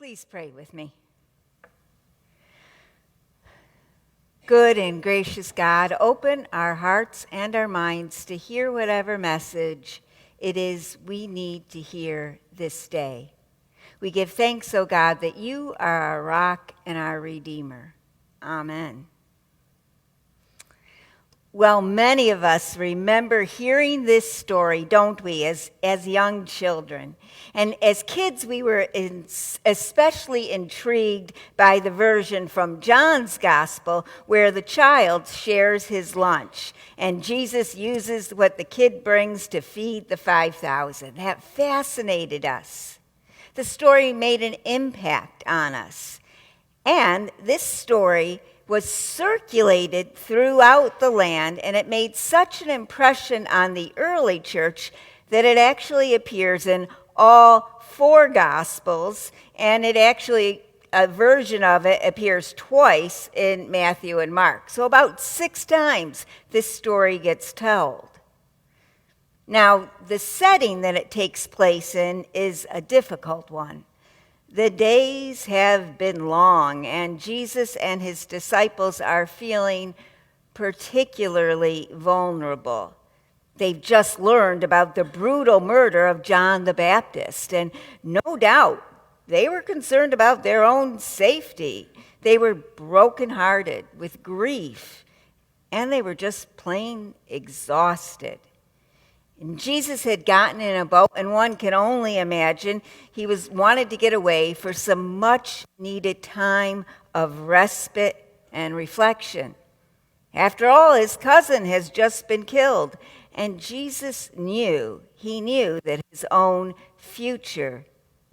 Please pray with me. Good and gracious God, open our hearts and our minds to hear whatever message it is we need to hear this day. We give thanks, O God, that you are our rock and our redeemer. Amen. Well, many of us remember hearing this story, don't we, as young children. And as kids, we were especially intrigued by the version from John's Gospel where the child shares his lunch and Jesus uses what the kid brings to feed the 5,000. That fascinated us. The story made an impact on us. And this story was circulated throughout the land, and it made such an impression on the early church that it actually appears in all four Gospels, and a version of it appears twice in Matthew and Mark. So about 6 times this story gets told. Now, the setting that it takes place in is a difficult one. The days have been long, and Jesus and his disciples are feeling particularly vulnerable. They've just learned about the brutal murder of John the Baptist, and no doubt they were concerned about their own safety. They were brokenhearted with grief, and they were just plain exhausted. And Jesus had gotten in a boat, and one can only imagine he wanted to get away for some much-needed time of respite and reflection. After all, his cousin has just been killed, and Jesus knew that his own future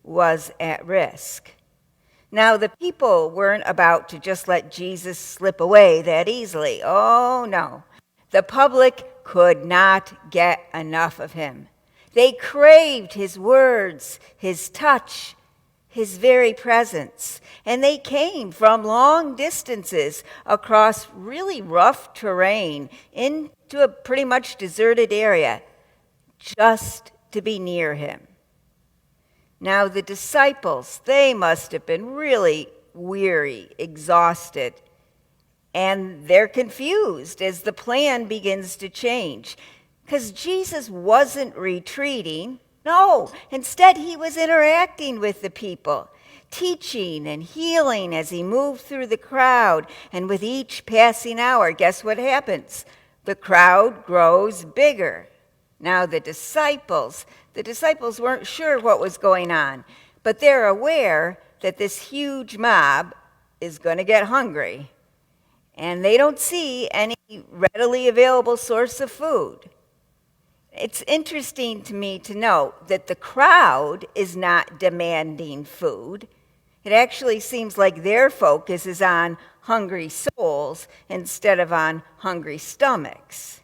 was at risk. Now, the people weren't about to just let Jesus slip away that easily. Oh, no. The public could not get enough of him. They craved his words, his touch, his very presence. And they came from long distances across really rough terrain into a pretty much deserted area just to be near him. Now, the disciples, they must have been really weary, exhausted. And they're confused as the plan begins to change. Because Jesus wasn't retreating. No, instead he was interacting with the people, teaching and healing as he moved through the crowd. And with each passing hour, guess what happens? The crowd grows bigger. Now the disciples weren't sure what was going on, but they're aware that this huge mob is going to get hungry. And they don't see any readily available source of food. It's interesting to me to note that the crowd is not demanding food. It actually seems like their focus is on hungry souls instead of on hungry stomachs.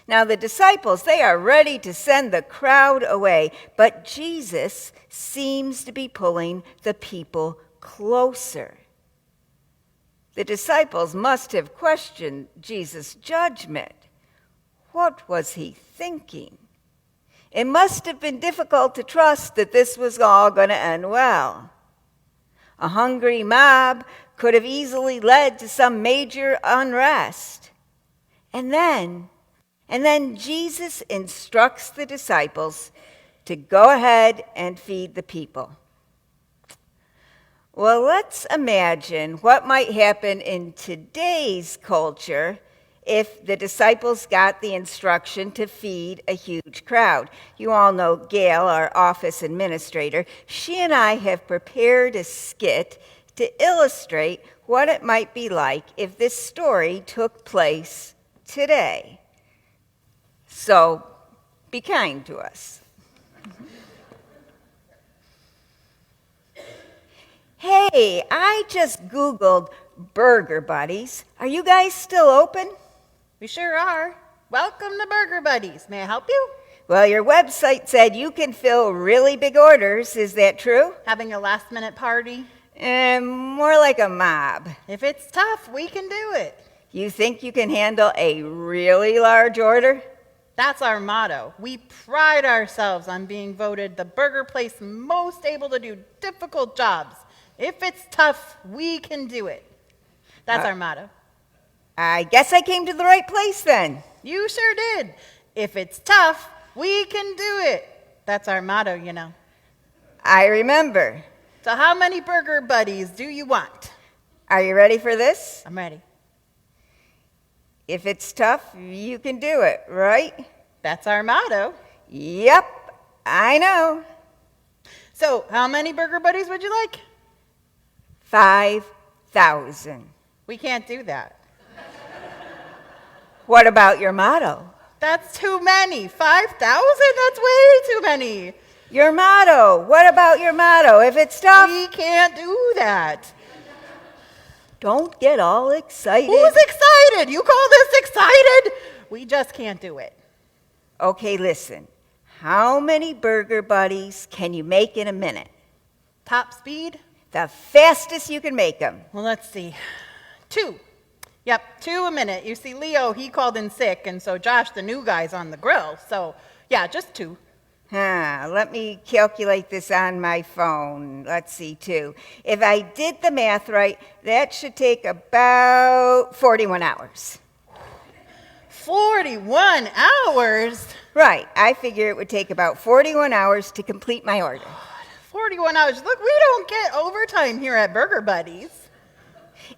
Now, the disciples, they are ready to send the crowd away, but Jesus seems to be pulling the people closer. The disciples must have questioned Jesus' judgment. What was he thinking? It must have been difficult to trust that this was all going to end well. A hungry mob could have easily led to some major unrest. And then Jesus instructs the disciples to go ahead and feed the people. Well, let's imagine what might happen in today's culture if the disciples got the instruction to feed a huge crowd. You all know Gail, our office administrator. She and I have prepared a skit to illustrate what it might be like if this story took place today. So, be kind to us. Hey, I just Googled Burger Buddies. Are you guys still open? We sure are. Welcome to Burger Buddies. May I help you? Well, your website said you can fill really big orders. Is that true? Having a last-minute party? More like a mob. If it's tough, we can do it. You think you can handle a really large order? That's our motto. We pride ourselves on being voted the burger place most able to do difficult jobs. If it's tough, we can do it. That's our motto. I guess I came to the right place then. You sure did. If it's tough, we can do it. That's our motto, you know. I remember. So how many burger buddies do you want? Are you ready for this? I'm ready. If it's tough, you can do it, right? That's our motto. Yep, I know. So how many burger buddies would you like? 5,000. We can't do that. What about your motto? That's too many. 5,000? That's way too many. Your motto. What about your motto? If it's tough, We can't do that. don't get all excited. Who's excited? You call this excited? We just can't do it. Okay, listen. How many burger buddies can you make in a minute? Top speed? The fastest you can make them. Well, let's see. 2. Yep, 2 a minute. You see, Leo, he called in sick, and so Josh, the new guy's on the grill. So, yeah, just 2. Let me calculate this on my phone. Let's see, 2. If I did the math right, that should take about 41 hours. 41 hours? Right. I figure it would take about 41 hours to complete my order. 41 hours. Look, we don't get overtime here at Burger Buddies.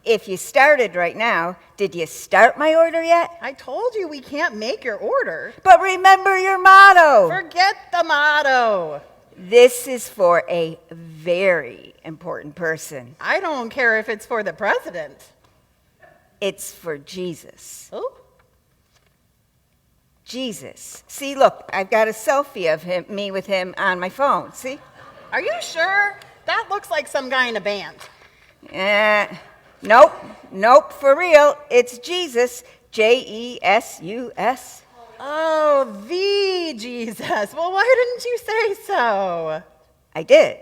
If you started right now, did you start my order yet? I told you we can't make your order. But remember your motto. Forget the motto. This is for a very important person. I don't care if it's for the president. It's for Jesus. Oh? Jesus. See, look, I've got a selfie of me with him on my phone. See? Are you sure? That looks like some guy in a band. Nope, for real. It's Jesus. Jesus. Oh, the Jesus. Well, why didn't you say so? I did.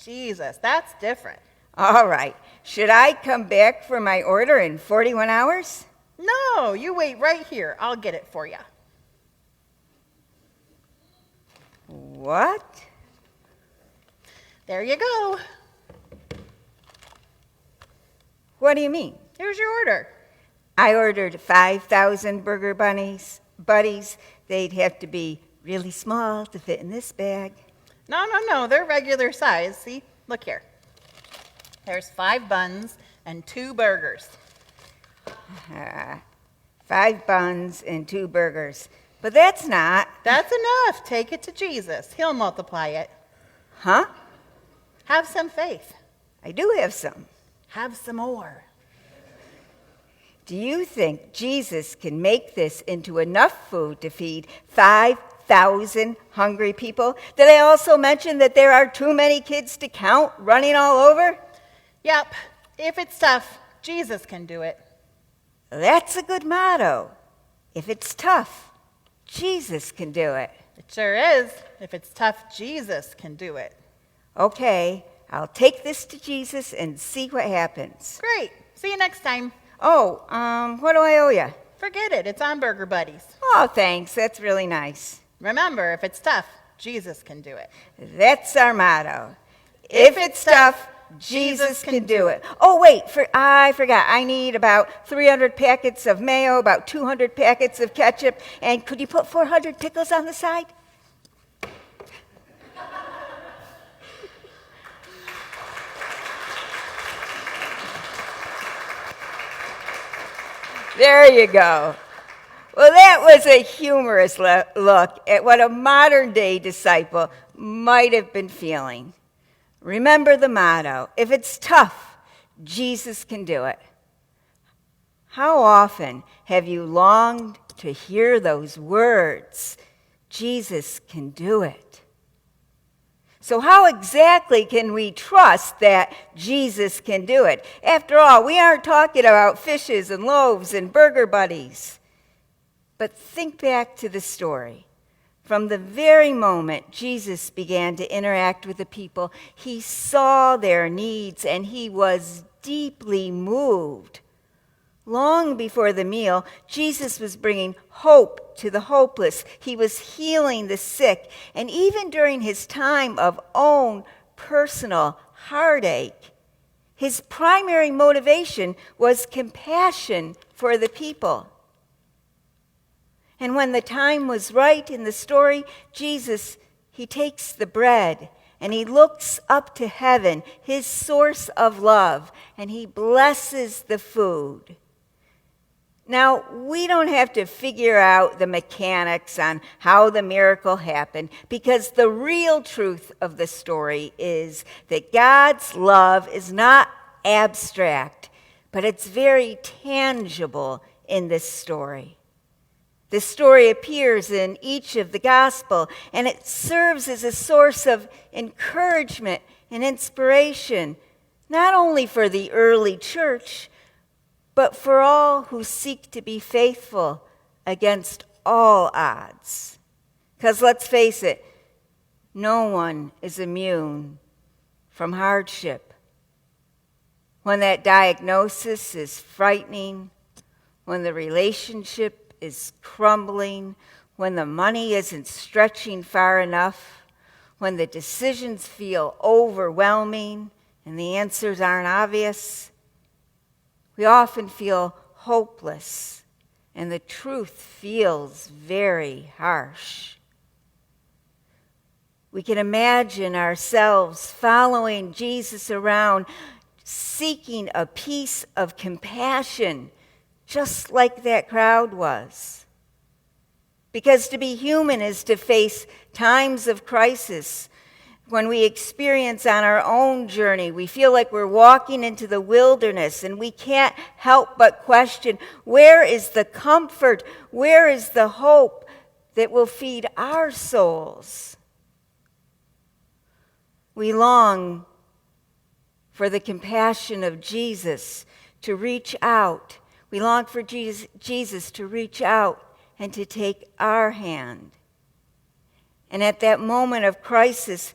Jesus, that's different. All right. Should I come back for my order in 41 hours? No, you wait right here. I'll get it for you. What? There you go. What do you mean? Here's your order. I ordered 5,000 burger buddies. They'd have to be really small to fit in this bag. No. They're regular size. See? Look here. There's 5 buns and 2 burgers. 5 buns and 2 burgers. But that's not. That's enough. Take it to Jesus. He'll multiply it. Huh? Have some faith. I do have some. Have some more. Do you think Jesus can make this into enough food to feed 5,000 hungry people? Did I also mention that there are too many kids to count running all over? Yep. If it's tough, Jesus can do it. That's a good motto. If it's tough, Jesus can do it. It sure is. If it's tough, Jesus can do it. Okay, I'll take this to Jesus and see what happens. Great. See you next time. Oh, what do I owe you? Forget it. It's on Burger Buddies. Oh, thanks. That's really nice. Remember, if it's tough, Jesus can do it. That's our motto. If it's tough, Jesus can do it. Oh, wait, I forgot. I need about 300 packets of mayo, about 200 packets of ketchup, and could you put 400 pickles on the side? There you go. Well, that was a humorous look at what a modern-day disciple might have been feeling. Remember the motto, if it's tough, Jesus can do it. How often have you longed to hear those words, Jesus can do it? So how exactly can we trust that Jesus can do it? After all, we aren't talking about fishes and loaves and burger buddies. But think back to the story. From the very moment Jesus began to interact with the people, he saw their needs and he was deeply moved. Long before the meal, Jesus was bringing hope to the hopeless. He was healing the sick. And even during his time of own personal heartache, His primary motivation was compassion for the people. And when the time was right in the story, Jesus, he takes the bread and he looks up to heaven, his source of love, and he blesses the food. Now, we don't have to figure out the mechanics on how the miracle happened, because the real truth of the story is that God's love is not abstract, but it's very tangible in this story. This story appears in each of the gospel, and it serves as a source of encouragement and inspiration, not only for the early church, but for all who seek to be faithful against all odds. Because let's face it, no one is immune from hardship. When that diagnosis is frightening, when the relationship is crumbling, when the money isn't stretching far enough, when the decisions feel overwhelming and the answers aren't obvious, we often feel hopeless, and the truth feels very harsh. We can imagine ourselves following Jesus around, seeking a piece of compassion, just like that crowd was. Because to be human is to face times of crisis. When we experience on our own journey, we feel like we're walking into the wilderness, and we can't help but question, where is the comfort? Where is the hope that will feed our souls? We long for the compassion of Jesus to reach out. We long for Jesus to reach out and to take our hand. And at that moment of crisis,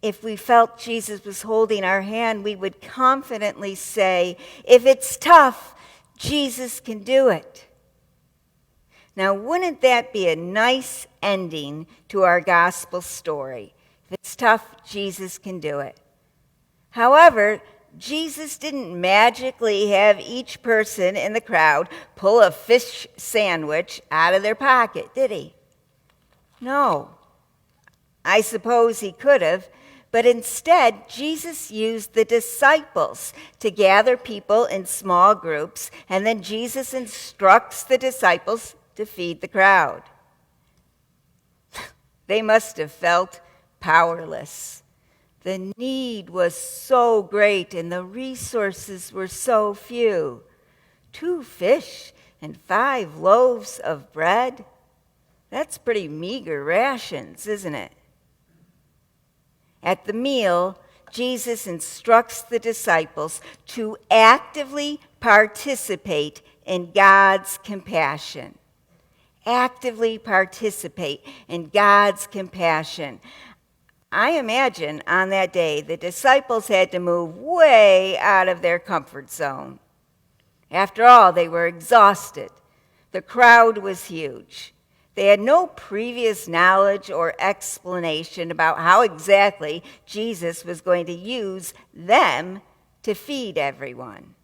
if we felt Jesus was holding our hand, we would confidently say, if it's tough, Jesus can do it. Now, wouldn't that be a nice ending to our gospel story? If it's tough, Jesus can do it. However, Jesus didn't magically have each person in the crowd pull a fish sandwich out of their pocket, did he? No. I suppose he could have, but instead, Jesus used the disciples to gather people in small groups, and then Jesus instructs the disciples to feed the crowd. They must have felt powerless. The need was so great, and the resources were so few. 2 fish and 5 loaves of bread? That's pretty meager rations, isn't it? At the meal, Jesus instructs the disciples to actively participate in God's compassion. Actively participate in God's compassion. I imagine on that day the disciples had to move way out of their comfort zone. After all, they were exhausted. The crowd was huge. They had no previous knowledge or explanation about how exactly Jesus was going to use them to feed everyone.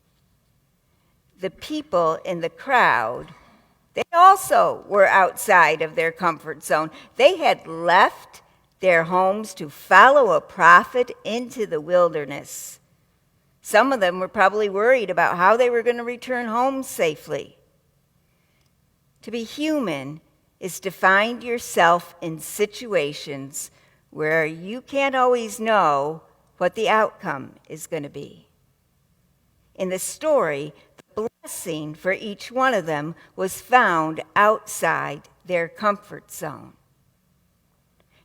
The people in the crowd, they also were outside of their comfort zone. They had left their homes to follow a prophet into the wilderness. Some of them were probably worried about how they were going to return home safely. To be human is to find yourself in situations where you can't always know what the outcome is going to be. In the story, the blessing for each one of them was found outside their comfort zone.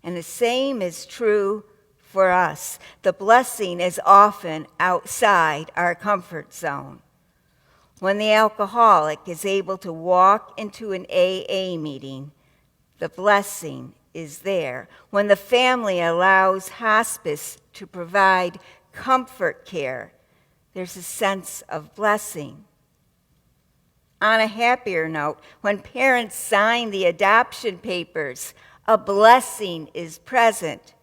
And the same is true for us. The blessing is often outside our comfort zone. When the alcoholic is able to walk into an AA meeting, the blessing is there. When the family allows hospice to provide comfort care, there's a sense of blessing. On a happier note, when parents sign the adoption papers, a blessing is present.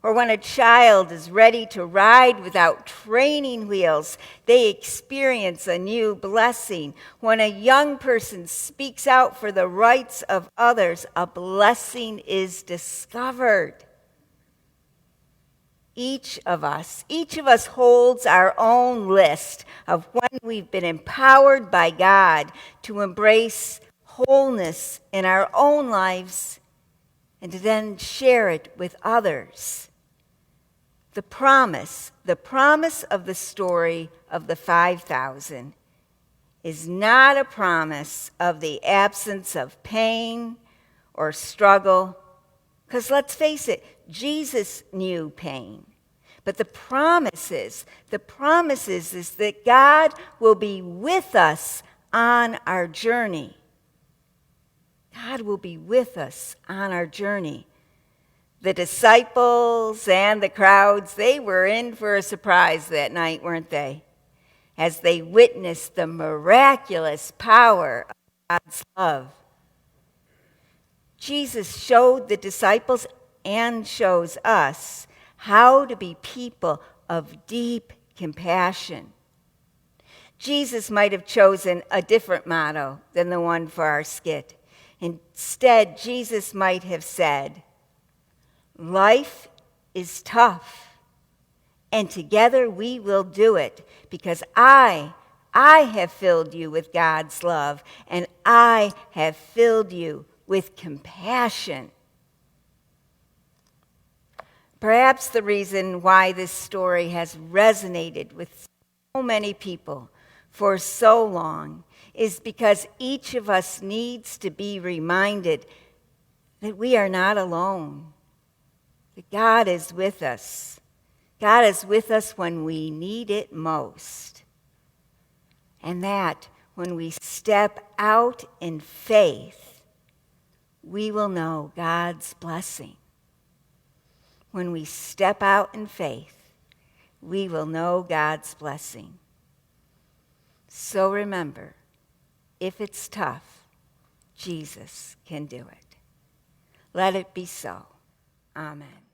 Or when a child is ready to ride without training wheels, they experience a new blessing. When a young person speaks out for the rights of others, a blessing is discovered. Each of us holds our own list of when we've been empowered by God to embrace wholeness in our own lives and to then share it with others. The promise of the story of the 5,000 is not a promise of the absence of pain or struggle, because let's face it, Jesus knew pain. But the promise is that God will be with us on our journey. God will be with us on our journey. The disciples and the crowds, they were in for a surprise that night, weren't they? As they witnessed the miraculous power of God's love. Jesus showed the disciples and shows us how to be people of deep compassion. Jesus might have chosen a different motto than the one for our skit. Instead, Jesus might have said, "Life is tough, and together we will do it, because I have filled you with God's love, and I have filled you with compassion." Perhaps the reason why this story has resonated with so many people for so long is because each of us needs to be reminded that we are not alone, that God is with us. God is with us when we need it most. And that when we step out in faith, we will know God's blessing. When we step out in faith, we will know God's blessing. So remember, if it's tough, Jesus can do it. Let it be so. Amen.